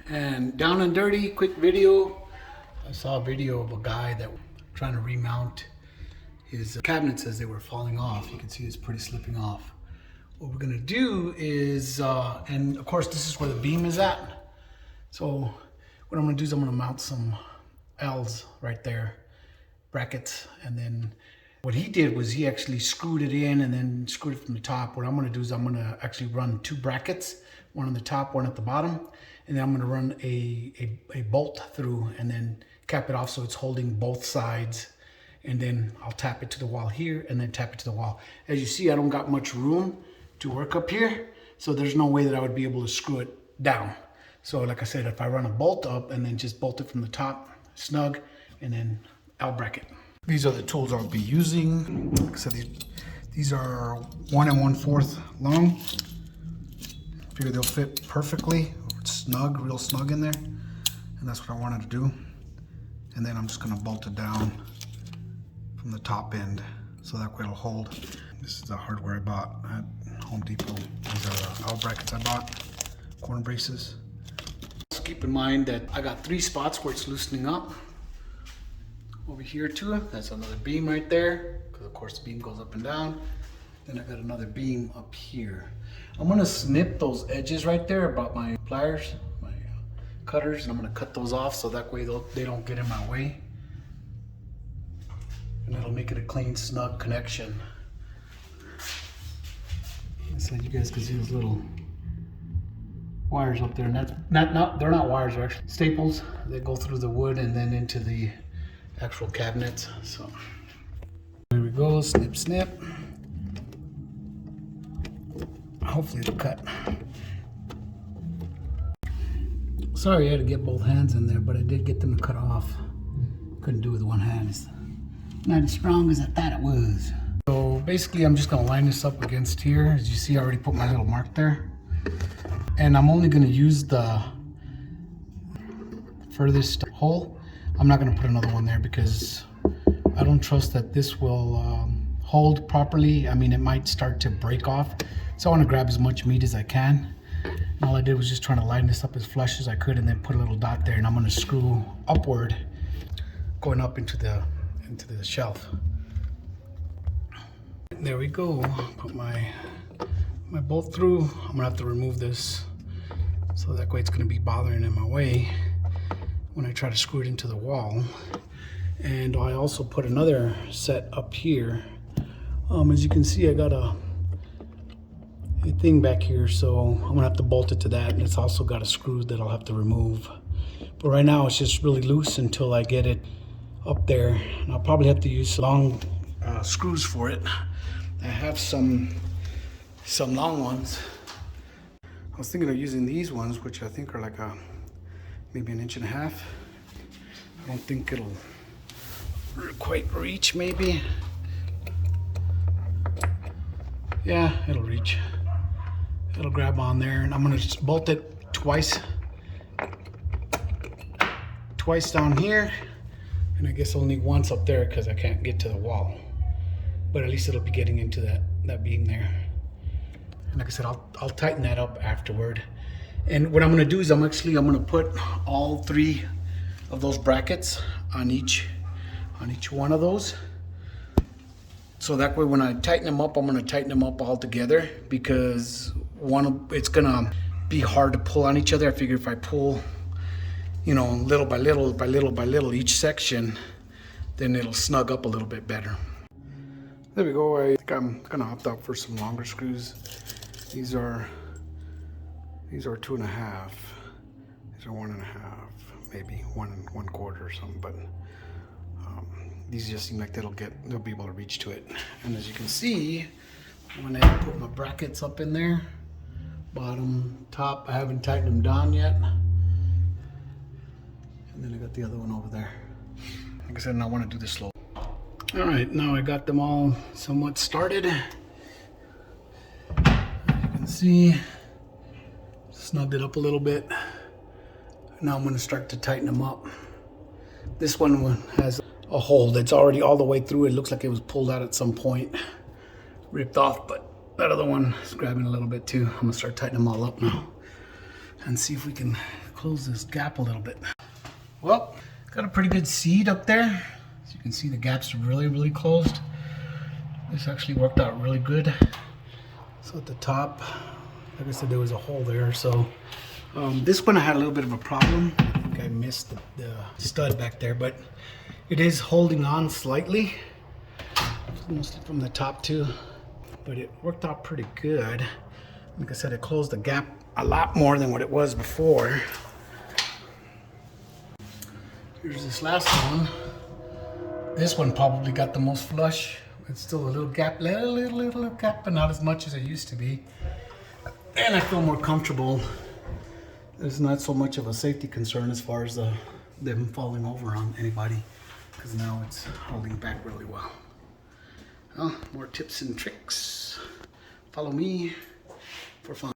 And down and dirty, quick video. I saw a video of a guy that trying to remount his cabinets as they were falling off. You can see it's pretty slipping off. What we're gonna do is, and of course this is where the beam is at. So what I'm gonna do is I'm gonna mount some L's right there, brackets, and then what he did was he actually screwed it in and then screwed it from the top. What I'm gonna do is I'm gonna actually run two brackets, one on the top, one at the bottom, and then I'm gonna run a bolt through and then cap it off so it's holding both sides. And then I'll tap it to the wall here and then tap it to the wall. As you see, I don't got much room to work up here, so there's no way that I would be able to screw it down. So like I said, if I run a bolt up and then just bolt it from the top, snug, and then L bracket. These are the tools I'll be using. Like I said, these are 1 1/4 long. Figure they'll fit perfectly. It's snug, real snug in there. And that's what I wanted to do. And then I'm just gonna bolt it down from the top end so that way it'll hold. This is the hardware I bought at Home Depot. These are the L brackets I bought, corner braces. Just keep in mind that I got 3 spots where it's loosening up. Over here too, that's another beam right there, because of course the beam goes up and down. Then I got another beam up here. I'm gonna snip those edges right there about my pliers, my cutters, and I'm gonna cut those off so that way they don't get in my way. And that'll make it a clean, snug connection. So you guys can see those little wires up there, and that's they're not wires, they're actually staples. They go through the wood and then into the actual cabinets. So there we go, snip, snip. Hopefully it'll cut. Sorry I had to get both hands in there, but I did get them to cut off. Couldn't do it with one hand. It's not as strong as I thought it was. So basically I'm just gonna line this up against here. As you see, I already put my little mark there. And I'm only gonna use the furthest hole. I'm not gonna put another one there because I don't trust that this will hold properly. I mean, it might start to break off. So I wanna grab as much meat as I can. And all I did was just trying to line this up as flush as I could and then put a little dot there, and I'm gonna screw upward going up into the shelf. There we go. Put my bolt through. I'm gonna have to remove this so that way it's gonna be bothering in my way when I try to screw it into the wall. And I also put another set up here. As you can see, I got a thing back here, so I'm gonna have to bolt it to that, and it's also got a screw that I'll have to remove. But right now it's just really loose until I get it up there, and I'll probably have to use long screws for it. I have some long ones. I was thinking of using these ones, which I think are like maybe 1.5 inches. I don't think it'll quite reach, maybe. Yeah, it'll reach. It'll grab on there, and I'm gonna just bolt it twice down here, and I guess I'll need once up there because I can't get to the wall. But at least it'll be getting into that beam there. And like I said, I'll tighten that up afterward. And what I'm gonna do is I'm gonna put all 3 of those brackets on each one of those. So that way when I tighten them up, I'm gonna tighten them up all together, because it's gonna be hard to pull on each other. I figure if I pull, you know, little by little by little by little each section, then it'll snug up a little bit better. There we go. I think I'm gonna opt out for some longer screws. These are 2.5. These are 1.5, maybe 1 1/4 or something. But these just seem like they'll be able to reach to it. And as you can see, when I put my brackets up in there, bottom, top, I haven't tightened them down yet. And then I got the other one over there. Like I said, I want to do this slow. All right, now I got them all somewhat started. As you can see, snugged it up a little bit. Now I'm going to start to tighten them up. This one has a hole that's already all the way through. It looks like it was pulled out at some point, ripped off, but that other one is grabbing a little bit too. I'm going to start tightening them all up now. and see if we can close this gap a little bit. Well, got a pretty good seat up there. As you can see, the gap's really closed. This actually worked out really good. So at the top, like I said, there was a hole there. So this one I had a little bit of a problem. I think I missed the stud back there, but it is holding on slightly, mostly from the top too. But it worked out pretty good. Like I said, it closed the gap a lot more than what it was before. Here's this last one. This one probably got the most flush. It's still a little gap, little gap, but not as much as it used to be. And I feel more comfortable. There's not so much of a safety concern as far as them falling over on anybody, because now it's holding back really well. Well, more tips and tricks. Follow me for fun.